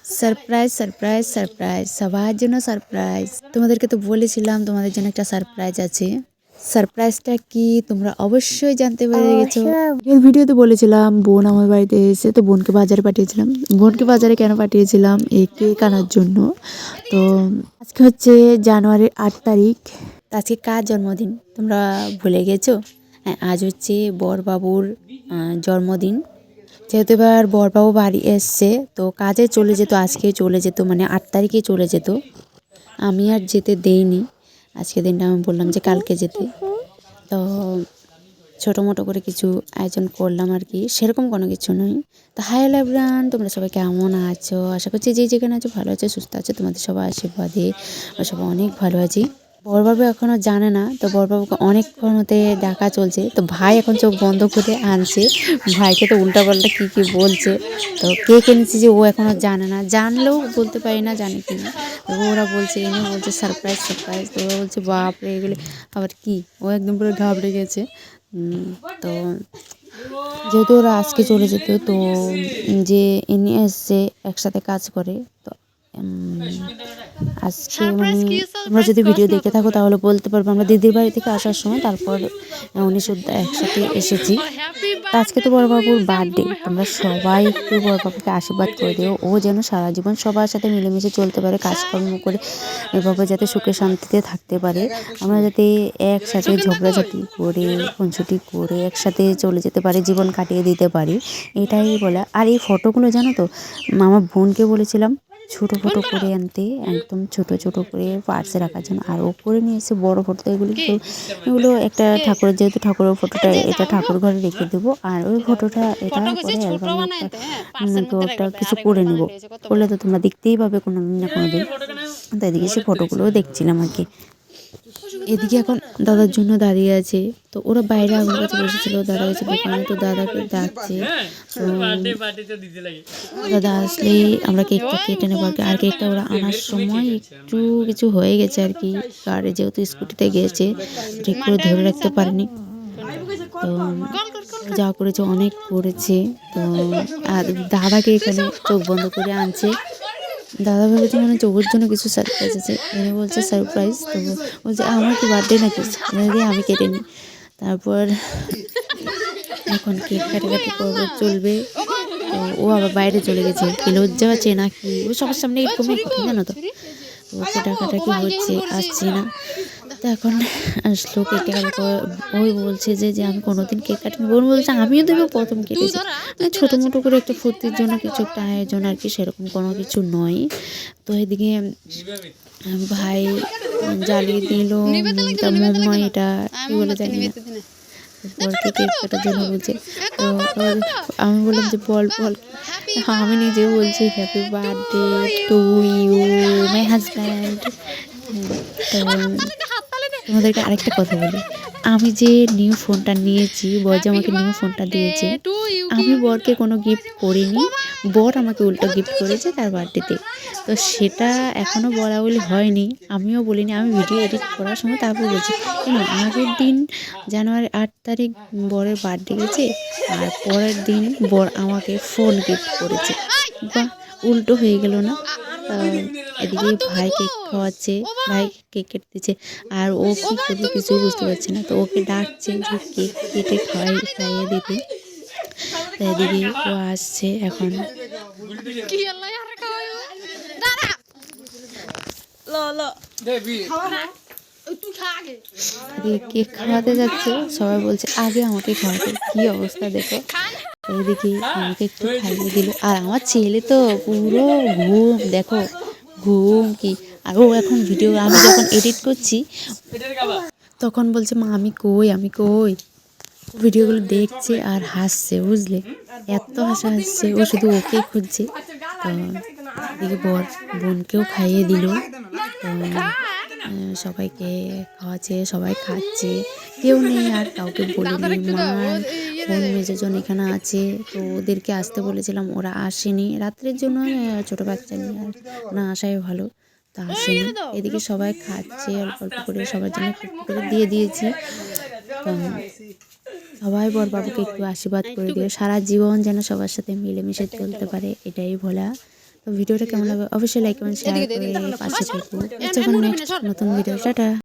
Surprise surprise surprise সবার জন্য surprise. তোমাদেরকে তো বলেছিলাম তোমাদের জন্য একটা সারপ্রাইজ আছে। সারপ্রাইজটা কি তোমরা অবশ্যই জানতে পেরে গেছো। এর ভিডিওতে বলেছিলাম বোন আমার বাড়িতে এসে, তো বোনকে বাজারে পাঠিয়েছিলাম। বোনকে বাজারে কেন পাঠিয়েছিলাম, এই কেক আনার জন্য। তো আজকে হচ্ছে জানুয়ারির 8 তারিখ। আজকে কার জন্মদিন তোমরা ভুলে গেছো? হ্যাঁ, আজ হচ্ছে বরবাবুর জন্মদিন। যেহেতু এবার বরবাবু বাড়ি এসছে, তো কাজে চলে যেত, আজকে চলে যেত, মানে 8 তারিখে চলে যেত। আমি আর যেতে দেইনি। আজকে দিনটা আমি বললাম যে কালকে যেতে। তো ছোটো মোটো করে কিছু আয়োজন করলাম আর কি, সেরকম কোনো কিছু নয়। তো হাই লাভরান, তোমরা সবাই কেমন আছো? আশা করছি যে যেখানে আছো ভালো আছো, সুস্থ আছো। তোমাদের সবার আশীর্বাদে সবাই অনেক ভালো আছি। বরবাবু এখনও জানে না, তো বরবাবুকে অনেকক্ষণ হতে ডাকা চলছে। তো ভাই এখন চোখ বন্ধ করে আনছে, ভাইকে তো উল্টাপাল্টা কী বলছে। তো কে কিনেছে যে ও এখনও জানে না, জানলেও বলতে পারি না জানে কি না। তো ওরা বলছে, এনে বলছে সারপ্রাইজ সারপ্রাইজ। তো ওরা বলছে বাপরে এগুলো আবার কি, ও একদম পুরো ঘাবড়ে গেছে। তো যেহেতু ওরা আজকে চলে যেত, তো যে এনে এসছে একসাথে কাজ করে, তো আজকে মানে তোমরা যদি ভিডিও দেখে থাকো তাহলে বলতে পারবো, আমরা দিদির বাড়ি থেকে আসার সময় তারপর 19 একসাথে এসেছি। আজকে তো বড়বাবুর বার্থডে, তোমরা সবাই একটু বড়বাবুকে আশীর্বাদ করে দিও, ও যেন সারা জীবন সবার সাথে মিলেমিশে চলতে পারে, কাজকর্ম করে এভাবে যাতে সুখে শান্তিতে থাকতে পারে। আমরা যাতে একসাথে ঝগড়াঝাটি করে খুনসুটি করে একসাথে চলে যেতে পারি, জীবন কাটিয়ে দিতে পারি, এটাই বলা। আর এই ফটোগুলো জানো তো, আমার বোনকে বলেছিলাম ছোটো ফটো করে আনতে, একদম ছোটো ছোটো করে পার্সে রাখার জন্য। আর ওপরে নিয়ে এসে বড়ো ফটো, এগুলো একটা ঠাকুরের, যেহেতু ঠাকুরের ফটোটা এটা ঠাকুর ঘরে রেখে দেবো। আর ওই ফটোটা এটা পরে অ্যালবামে একটা ওটা কিছু করে নেবো, করলে তো তোমরা দেখতেই পাবে কোনো দিন না কোনো দিন। তো এদিকে সে ফটোগুলোও দেখছিলাম আর কি। এদিকে এখন দাদার জন্য দাঁড়িয়ে আছে। তো ওরা বাইরে আমার কাছে বসেছিল, দাদা গেছে দোকানে, তো দাদাকে ডাকছে। তো দাদা আসলে আমরা কেকটা কেটে নেবো আর কি। আর কেকটা ওরা আনার সময় একটু কিছু হয়ে গেছে আর কি, কারে যেহেতু স্কুটিতে গিয়েছে ঠিক করে ধরে রাখতে পারেনি। তো যা করেছে অনেক করেছে। তো আর দাদাকে এখানে চোখ বন্ধ করে আনছে। দাদা ভেবেছে মানে চোখের জন্য কিছু সারপ্রাইজ আছে, এনে বলছে সারপ্রাইজ। তো বলছে আমার কি বার্থডে নাকি, এনে দিয়ে আমি কেটে নিই। তারপর এখন কেক কাটাকাটি পর্ব চলবে। তো ও আবার বাইরে চলে গেছে, কি লজ্জা আছে নাকি, ও সবার সামনে এরকমই কথা জানো তো। তো ওকে ডাকাটাকি হচ্ছে, আসছে না। তো এখন আসলো কেক কাটার পর, ওই বলছে যে আমি কোনোদিন কেক কাটিনি। বোন বলছে আমিও দেবো প্রথম কেটেছি, মানে ছোটো মোটো করে একটা ফুর্তির জন্য কিছু একটা আয়োজন আর কি, সেরকম কোনো কিছু নয়। তো এদিকে ভাই জ্বালিয়ে দিল, তা মোম নয়, এটা কী বলে জানি না। বরকে কেক কাটার জন্য বলছে। তো আমি বললাম যে বল বল, আমি নিজেও বলছি happy birthday to you my husband. তো তোমাদেরকে আরেকটা কথা বলি, আমি যে নিউ ফোনটা নিয়েছি, বর যে আমাকে নিউ ফোনটা দিয়েছে, আমি বরকে কোনো গিফট করিনি, বর আমাকে উল্টো গিফট করেছে তার বার্থডেতে। তো সেটা এখনও বলা বলি হয়নি, আমিও বলিনি। আমি ভিডিও এডিট করার সময় তারপর বলছি, কেন আগের দিন জানুয়ারি 8 তারিখ বরের বার্থডে গেছে, আর পরের দিন বর আমাকে ফোন গিফট করেছে। বাহ, উল্টো হয়ে গেল না? এদিকে ভাই কেক খাওয়াচ্ছে, ভাই কেক কেটেছে, আর ও কী করবে কিছুই বুঝতে পারছে না। তো ওকে ডাকছে যে কেক কেটে খাইয়ে দেবে। তো এদিকে ও আসছে এখন। কেক খাওয়াতে যাচ্ছে, সবাই বলছে আগে আমাকে খাওয়াতে, কি অবস্থা দেখো। এদিকে আমাকে একটু খাইয়ে দিল, আর আমার ছেলে তো পুরো ঘুম, দেখো ঘুম কি। আর ও এখন ভিডিও আমি যখন এডিট করছি তখন বলছে মা আমি কই, আমি কই। ভিডিওগুলো দেখছে আর হাসছে, বুঝলে, এত হাসা হাসছে, ও শুধু ওকে খুঁজছে। তো এদিকে বোনকেও খাইয়ে দিল। তো সবাইকে খাওয়াচ্ছে, সবাই খাচ্ছে, কেউ নেই আর কাউকে বলিনি। মা বোন মেজোজন এখানে আছে, তো ওদেরকে আসতে বলেছিলাম, ওরা আসেনি রাত্রের জন্য, ছোটো বাচ্চা নিয়ে আর না আসাই ভালো। তো আসেনি। এদিকে সবাই খাচ্ছে অল্প অল্প করে, সবার জন্য একটু করে দিয়ে দিয়েছি। তো সবাই বরবাবুকে একটু আশীর্বাদ করে দিও, সারা জীবন যেন সবার সাথে মিলেমিশে চলতে পারে, এটাই বলা। তো ভিডিওটা কেমন লাগবে অবশ্যই লাইক কমেন্ট শেয়ার করে পাশে থাকবো। যখন নেক্সট নতুন ভিডিও, টাটা।